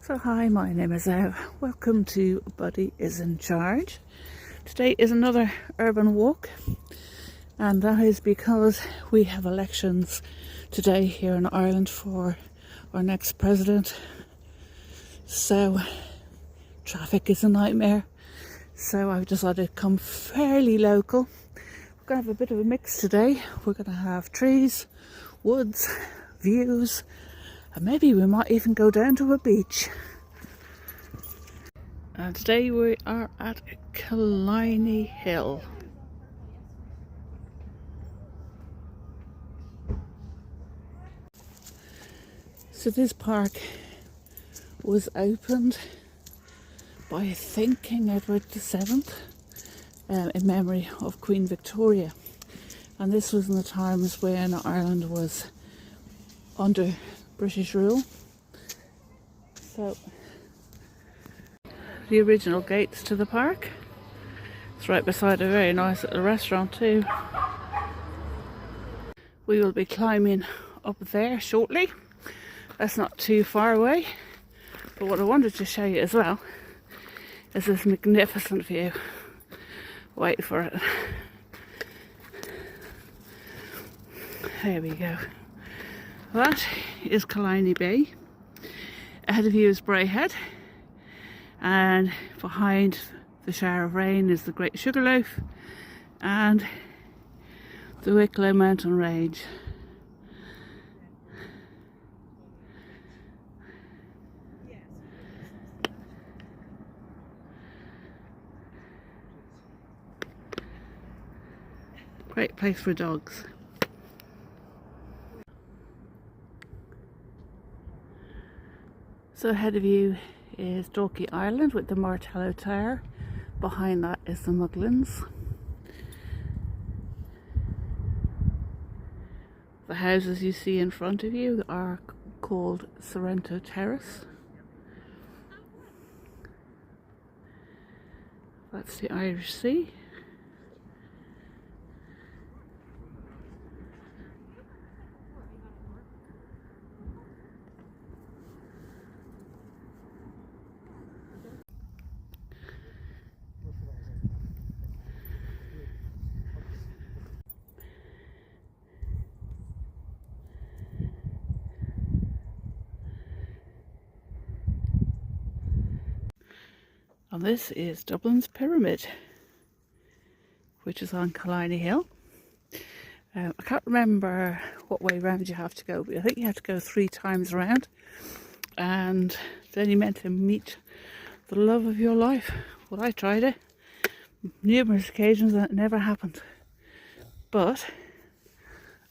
So hi, my name is Ev. Welcome to Buddy is in Charge. Today is another urban walk, and that is because we have elections today here in Ireland for our next president. So traffic is a nightmare. So I've decided to come fairly local. We're going to have a bit of a mix today. We're going to have trees, woods, views, and maybe we might even go down to a beach. And today we are at Killiney Hill. So this park was opened by, I think, King Edward VII in memory of Queen Victoria. And this was in the times when Ireland was under British rule. So the original gates to the park. It's right beside a very nice little restaurant too. We will be climbing up there shortly. That's not too far away. But what I wanted to show you as well is this magnificent view. Wait for it. There we go. That is Killiney Bay. Ahead of you is Braehead, and behind the shower of rain is the Great Sugarloaf and the Wicklow mountain range. Great place for dogs. So ahead of you is Dalkey Island with the Martello Tower. Behind that is the Muglins. The houses you see in front of you are called Sorrento Terrace. That's the Irish Sea. And this is Dublin's Pyramid, which is on Killiney Hill. I can't remember what way round you have to go, but I think you have to go 3 times around, and then you're meant to meet the love of your life. Well, I tried it numerous occasions and it never happened. But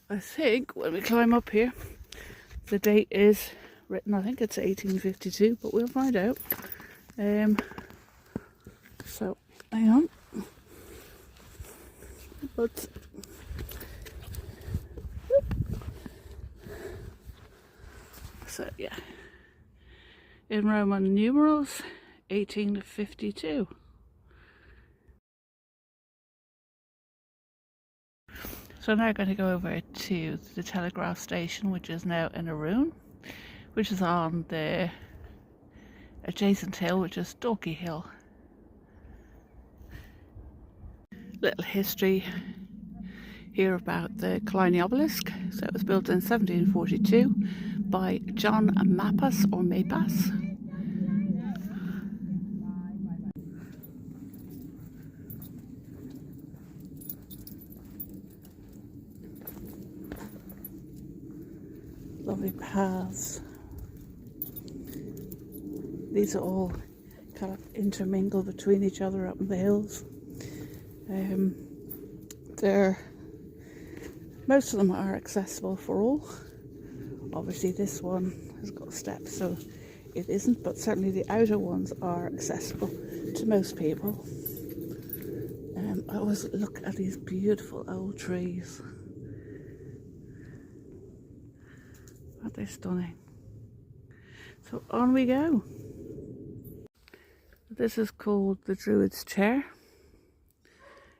I think when we climb up here, the date is written, I think it's 1852, but we'll find out. So, hang on. But so yeah, in Roman numerals, 1852. So I'm now going to go over to the telegraph station, which is now in a ruin, which is on the adjacent hill, which is Dalkey Hill. Little history here about the Killiney obelisk. So it was built in 1742 by John Mapas or Mapas. Lovely paths. These are all kind of intermingled between each other up in the hills. Most of them are accessible for all. Obviously this one has got steps, so it isn't, but certainly the outer ones are accessible to most people. I always look at these beautiful old trees. Aren't they stunning? So on we go. This is called the Druid's Chair.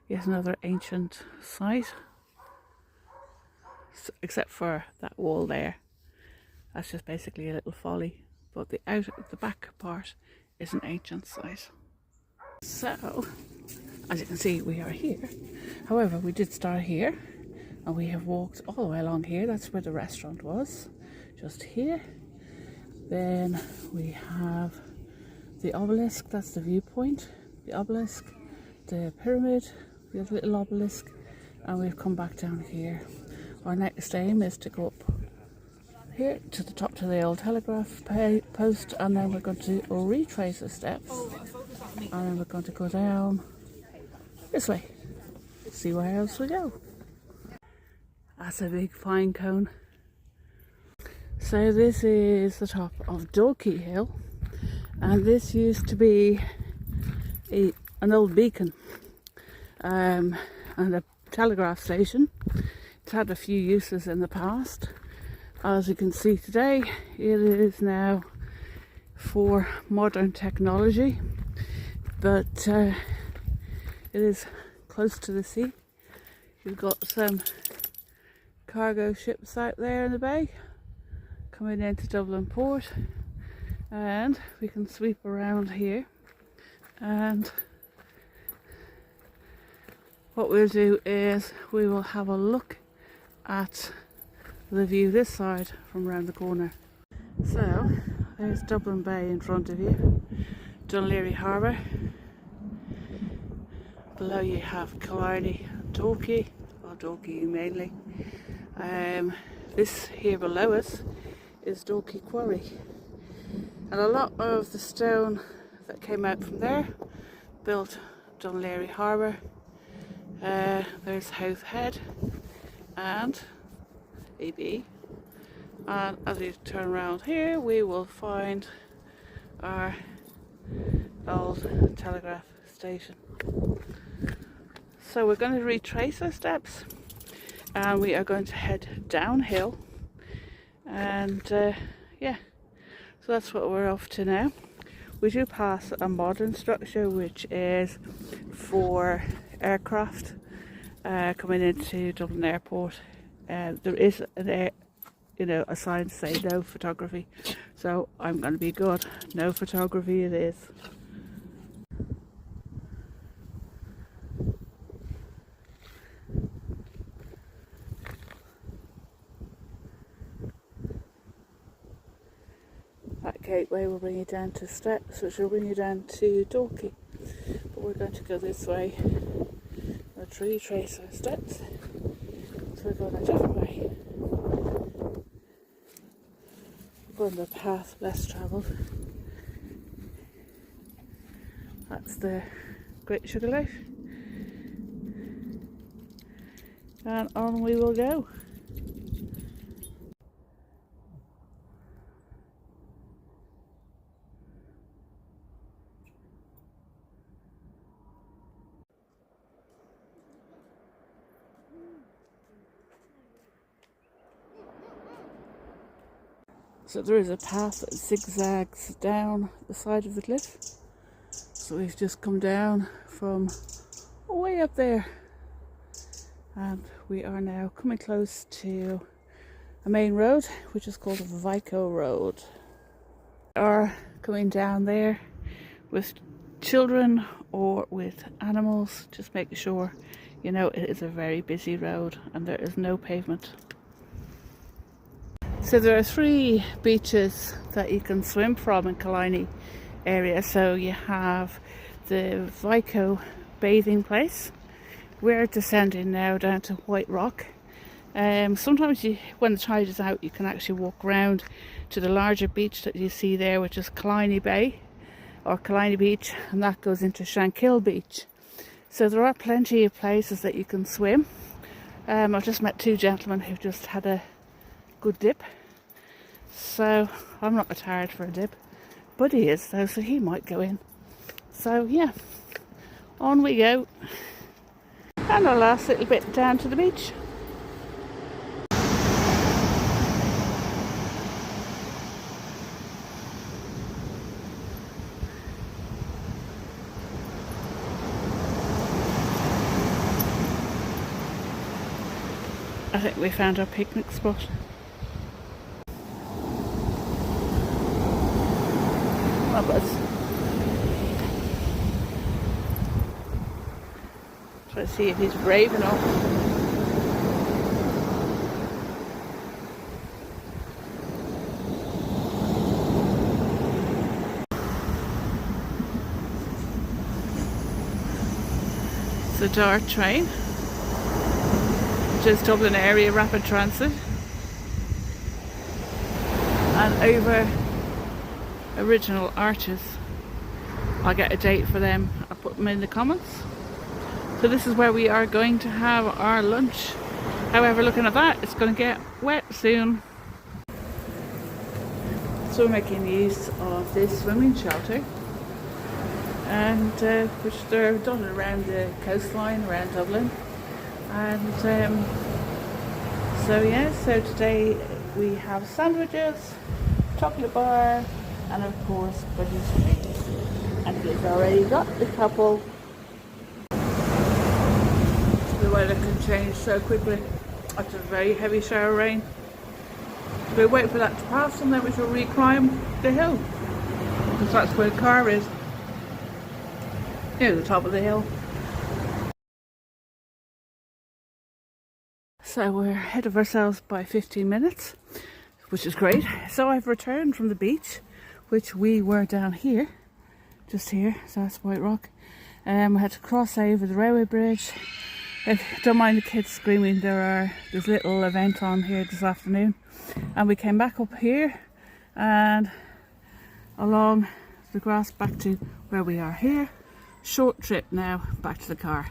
Here's another ancient site, except for that wall there. That's just basically a little folly but the back part is an ancient site. So, as you can see, we are here. However, we did start here, and we have walked all the way along here. That's where the restaurant was, just here. Then we have the obelisk, that's the viewpoint. The obelisk, the pyramid, the other little obelisk, and we've come back down here. Our next aim is to go up here to the top to the old telegraph post, and then we're going to retrace the steps, and then we're going to go down this way, see where else we go. That's a big pine cone. So this is the top of Killiney Hill, and this used to be an old beacon and a telegraph station. It's had a few uses in the past. As you can see today, it is now for modern technology, but it is close to the sea. You've got some cargo ships out there in the bay coming into Dublin port, and we can sweep around here, and what we'll do is we will have a look at the view this side from round the corner. So there's Dublin Bay in front of you, Dún Laoghaire Harbour. Below you have Killiney and Dalkey, or Dalkey mainly. This here below us is Dalkey Quarry, and a lot of the stone that came out from there built Dún Laoghaire Harbour. There's Howth Head and AB, and as we turn around here we will find our old telegraph station. So we're going to retrace our steps, and we are going to head downhill, and yeah, so that's what we're off to now. We do pass a modern structure which is for aircraft coming into Dublin Airport. There is a sign to say no photography, so I'm going to be good. No photography it is. That gateway will bring you down to steps, which will bring you down to Dalkey, but we're going to go this way. Let's retrace our steps, so we're going a different way. We're going the path less travelled. That's the Great Sugar Loaf, and on we will go. So there is a path that zigzags down the side of the cliff. So we've just come down from way up there, and we are now coming close to a main road which is called Vico Road. We are coming down there with children or with animals, just making sure you know it is a very busy road and there is no pavement. So there are 3 beaches that you can swim from in Killiney area. So you have the Vico bathing place. We're descending now down to White Rock. Sometimes when the tide is out, you can actually walk round to the larger beach that you see there, which is Killiney Bay or Killiney Beach, and that goes into Shankill Beach. So there are plenty of places that you can swim. I've just met 2 gentlemen who've just had a good dip, so I'm not tired for a dip, but he is though, so he might go in. So yeah, on we go, and our last little bit down to the beach. I think we found our picnic spot. Come on, buzz. Try to see if he's brave enough. The DART train, which is Dublin Area Rapid Transit, and over original arches. I'll get a date for them, I'll put them in the comments. So this is where we are going to have our lunch. However, looking at that, it's going to get wet soon. So we're making use of this swimming shelter, and which they're done around the coastline around Dublin. And so today we have sandwiches, chocolate bar, and of course Buddy's treats. And we've already got the couple. The weather can change so quickly after a very heavy shower rain. We'll wait for that to pass and then we shall reclimb the hill, because that's where the car is. Near the top of the hill. So we're ahead of ourselves by 15 minutes, which is great. So I've returned from the beach, which we were down here, just here, so that's White Rock. We had to cross over the railway bridge. If you don't mind the kids screaming, there's a little event on here this afternoon. And we came back up here and along the grass back to where we are here. Short trip now back to the car.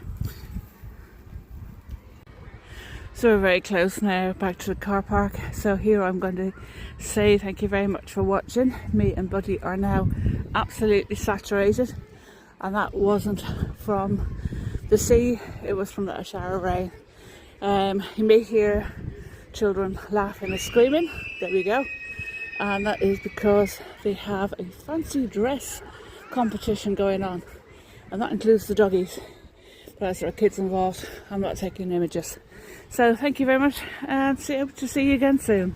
So we're very close now back to the car park. So here I'm going to say thank you very much for watching. Me and Buddy are now absolutely saturated, and that wasn't from the sea, it was from that shower rain. You may hear children laughing and screaming. There we go. And that is because they have a fancy dress competition going on. And that includes the doggies. But as there are kids involved, I'm not taking images. So thank you very much, and hope to see you again soon.